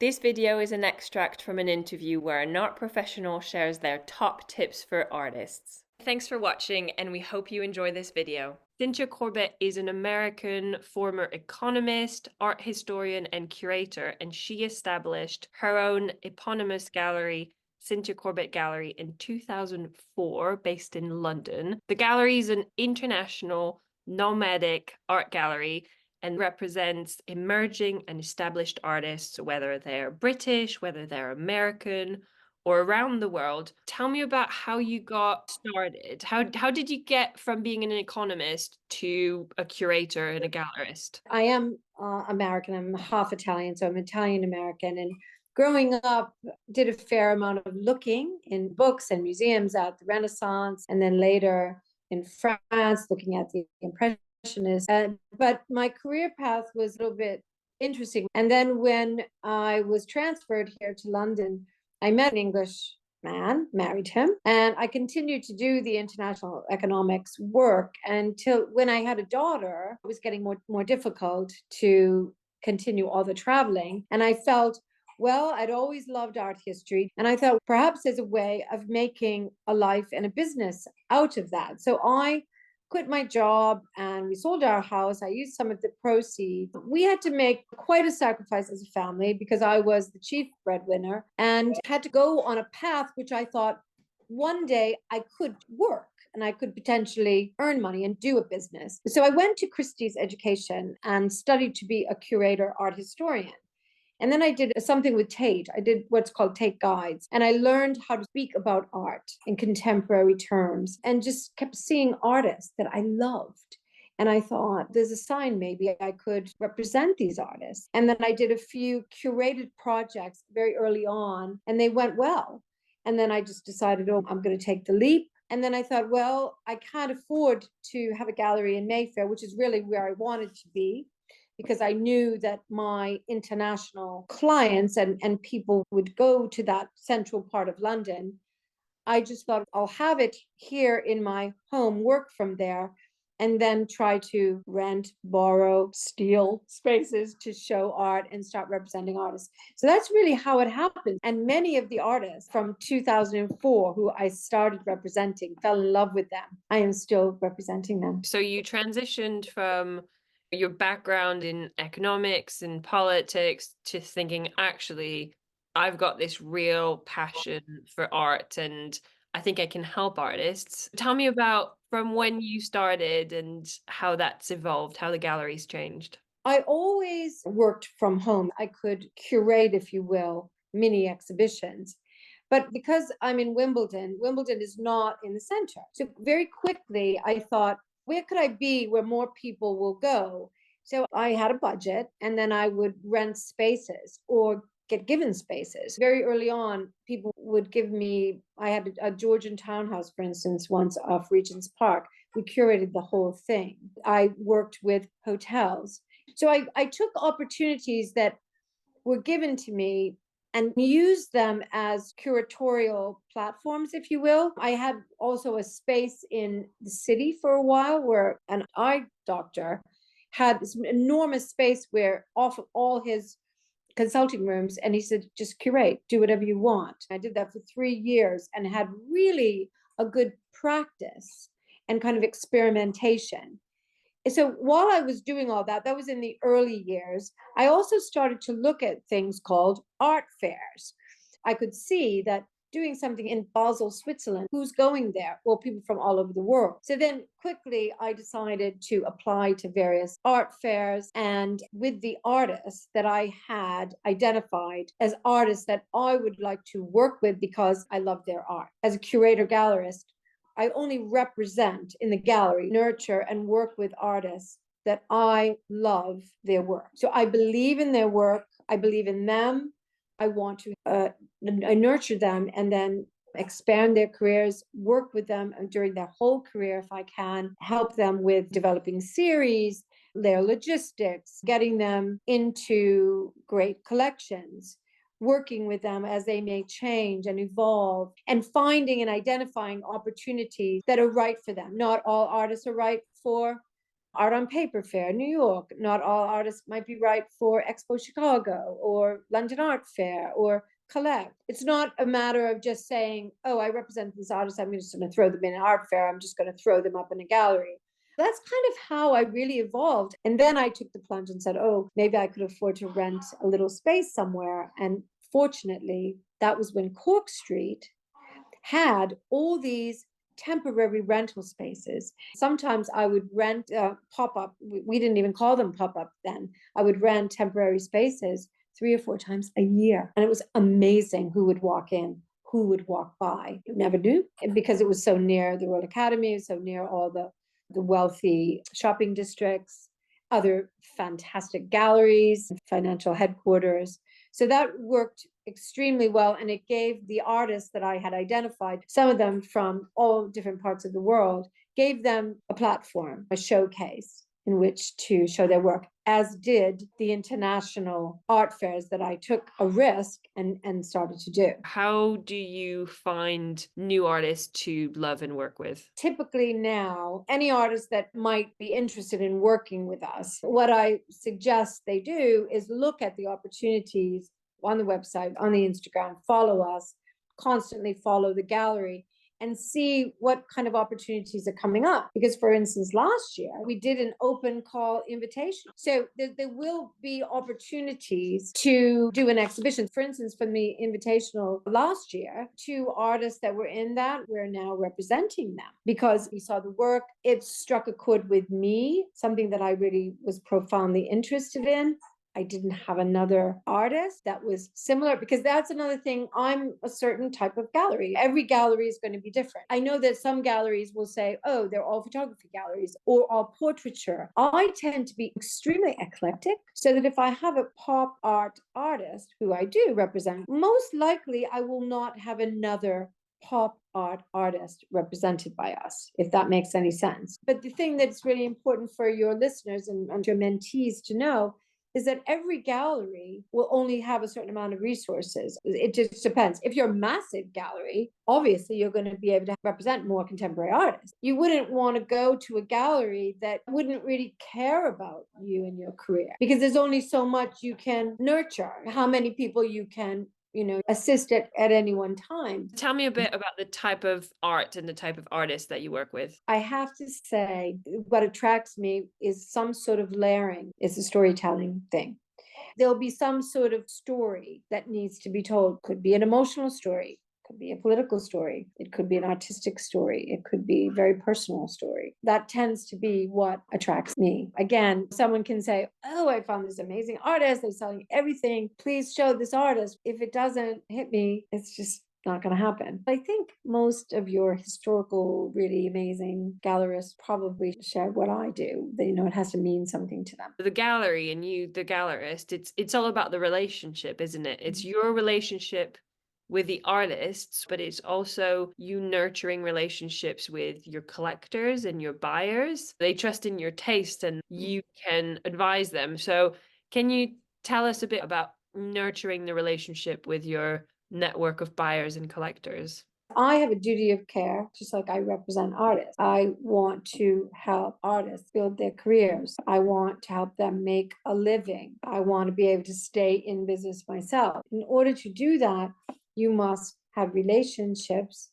This video is an extract from an interview where an art professional shares their top tips for artists. Thanks for watching, and we hope you enjoy this video. Cynthia Corbett is an American former economist, art historian, and curator, and she established her own eponymous gallery, Cynthia Corbett Gallery, in 2004, based in London. The gallery is an international, nomadic art gallery and represents emerging and established artists, whether they're British, whether they're American, or around the world. Tell me about how you got started. How did you get from being an economist to a curator and a gallerist? I am American. I'm half Italian, so I'm Italian American. And growing up, did a fair amount of looking in books and museums at the Renaissance, and then later in France, looking at the Impressionists. But my career path was a little bit interesting. And then when I was transferred here to London, I met an English man, married him, and I continued to do the international economics work until when I had a daughter, it was getting more difficult to continue all the traveling. And I felt, well, I'd always loved art history, and I thought perhaps there's a way of making a life and a business out of that. So I quit my job and we sold our house. I used some of the proceeds. We had to make quite a sacrifice as a family because I was the chief breadwinner and had to go on a path which I thought one day I could work and I could potentially earn money and do a business. So I went to Christie's Education and studied to be a curator art historian. And then I did something with Tate. I did what's called Tate Guides. And I learned how to speak about art in contemporary terms and just kept seeing artists that I loved. And I thought, there's a sign maybe I could represent these artists. And then I did a few curated projects very early on, and they went well. And then I just decided, oh, I'm going to take the leap. And then I thought, well, I can't afford to have a gallery in Mayfair, which is really where I wanted to be, because I knew that my international clients and people would go to that central part of London. I just thought I'll have it here in my home, work from there, and then try to rent, borrow, steal spaces to show art and start representing artists. So that's really how it happened. And many of the artists from 2004 who I started representing, fell in love with them. I am still representing them. So you transitioned from your background in economics and politics to thinking, actually, I've got this real passion for art and I think I can help artists. Tell me about from when you started and how that's evolved, how the gallery's changed. I always worked from home. I could curate, if you will, mini exhibitions. But because I'm in Wimbledon, Wimbledon is not in the center. So very quickly, I thought, where could I be where more people will go? So I had a budget, and then I would rent spaces or get given spaces. Very early on, people would give me, I had a Georgian townhouse, for instance, once off Regent's Park. We curated the whole thing. I worked with hotels. So I took opportunities that were given to me and used them as curatorial platforms, if you will. I had also a space in the city for a while where an eye doctor had this enormous space where off of all his consulting rooms, and he said, just curate, do whatever you want. I did that for 3 years and had really a good practice and kind of experimentation. So while I was doing all that, that was in the early years, I also started to look at things called art fairs. I could see that doing something in Basel, Switzerland, who's going there? Well, people from all over the world. So then quickly I decided to apply to various art fairs, and with the artists that I had identified as artists that I would like to work with because I love their art. As a curator gallerist, I only represent in the gallery, nurture and work with artists that I love their work. So I believe in their work. I believe in them. I want to nurture them and then expand their careers, work with them during their whole career if I can, help them with developing series, their logistics, getting them into great collections, working with them as they may change and evolve, and finding and identifying opportunities that are right for them. Not all artists are right for Art on Paper Fair, New York. Not all artists might be right for Expo Chicago or London Art Fair or Collect. It's not a matter of just saying, oh, I represent these artists, I'm just going to throw them in an art fair, I'm just going to throw them up in a gallery. That's kind of how I really evolved. And then I took the plunge and said, oh, maybe I could afford to rent a little space somewhere. And fortunately, that was when Cork Street had all these temporary rental spaces. Sometimes I would rent pop-up. We didn't even call them pop-up then. I would rent temporary spaces 3 or 4 times a year. And it was amazing who would walk in, who would walk by. You never knew, because it was so near the Royal Academy, so near all the wealthy shopping districts, other fantastic galleries, financial headquarters. So that worked extremely well. And it gave the artists that I had identified, some of them from all different parts of the world, gave them a platform, a showcase in which to show their work, as did the international art fairs that I took a risk and started to do. How do you find new artists to love and work with? Typically now, any artist that might be interested in working with us, what I suggest they do is look at the opportunities on the website, on the Instagram, follow us, constantly follow the gallery, and see what kind of opportunities are coming up. Because, for instance, last year we did an open call invitation. So there will be opportunities to do an exhibition. For instance, from the invitational last year, 2 artists that were in that, we're now representing them because we saw the work. It struck a chord with me, something that I really was profoundly interested in. I didn't have another artist that was similar, because that's another thing. I'm a certain type of gallery. Every gallery is going to be different. I know that some galleries will say, oh, they're all photography galleries or all portraiture. I tend to be extremely eclectic, so that if I have a pop art artist who I do represent, most likely I will not have another pop art artist represented by us, if that makes any sense. But the thing that's really important for your listeners and your mentees to know is that every gallery will only have a certain amount of resources. It just depends. If you're a massive gallery, obviously you're going to be able to represent more contemporary artists. You wouldn't want to go to a gallery that wouldn't really care about you and your career, because there's only so much you can nurture, how many people you can assist at any one time. Tell me a bit about the type of art and the type of artist that you work with. I have to say, what attracts me is some sort of layering. It's a storytelling thing. There'll be some sort of story that needs to be told. Could be an emotional story, could be a political story, it could be an artistic story, it could be a very personal story. That tends to be what attracts me. Again, someone can say, oh, I found this amazing artist, they're selling everything, please show this artist. If it doesn't hit me, it's just not going to happen. I think most of your historical, really amazing gallerists probably share what I do. They it has to mean something to them. The gallery and you, the gallerist, it's all about the relationship, isn't it? It's your relationship with the artists, but it's also you nurturing relationships with your collectors and your buyers. They trust in your taste and you can advise them. So can you tell us a bit about nurturing the relationship with your network of buyers and collectors? I have a duty of care, just like I represent artists. I want to help artists build their careers. I want to help them make a living. I want to be able to stay in business myself. In order to do that, you must have relationships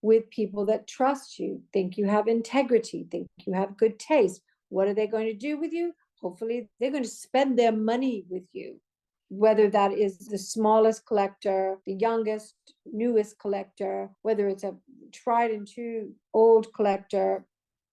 with people that trust you, think you have integrity, think you have good taste. What are they going to do with you? Hopefully, they're going to spend their money with you. Whether that is the smallest collector, the youngest, newest collector, whether it's a tried and true old collector,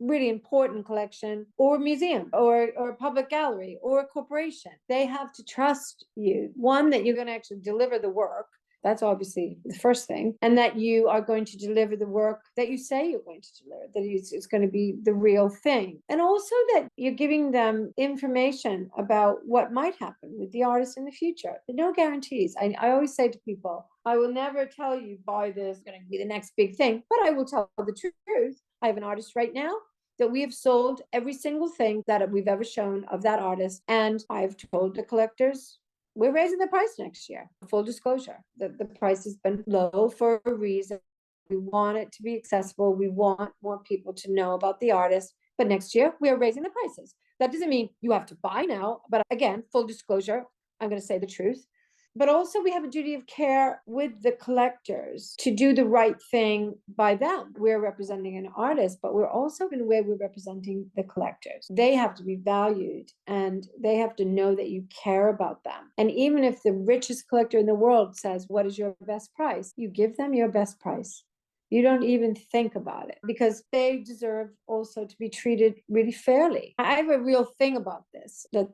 really important collection, or a museum, or a public gallery, or a corporation. They have to trust you. One, that you're going to actually deliver the work. That's obviously the first thing. And that you are going to deliver the work that you say you're going to deliver, that it's going to be the real thing. And also that you're giving them information about what might happen with the artist in the future. No guarantees. I always say to people, I will never tell you, buy this, going to be the next big thing, but I will tell the truth. I have an artist right now that we have sold every single thing that we've ever shown of that artist. And I've told the collectors, we're raising the price next year. Full disclosure, the price has been low for a reason. We want it to be accessible. We want more people to know about the artist. but next year we are raising the prices. That doesn't mean you have to buy now, but again, full disclosure, I'm going to say the truth. But also we have a duty of care with the collectors to do the right thing by them. We're representing an artist, but we're also in a way we're representing the collectors. They have to be valued and they have to know that you care about them. And even if the richest collector in the world says, what is your best price? You give them your best price. You don't even think about it because they deserve also to be treated really fairly. I have a real thing about this, that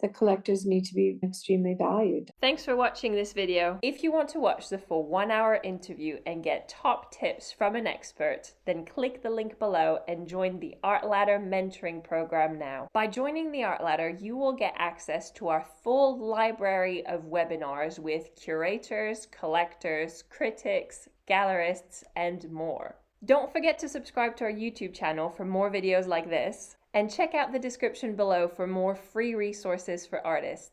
the collectors need to be extremely valued. Thanks for watching this video. If you want to watch the full 1-hour interview and get top tips from an expert, then click the link below and join the Art Ladder mentoring program now. By joining the Art Ladder, you will get access to our full library of webinars with curators, collectors, critics, gallerists, and more. Don't forget to subscribe to our YouTube channel for more videos like this, and check out the description below for more free resources for artists.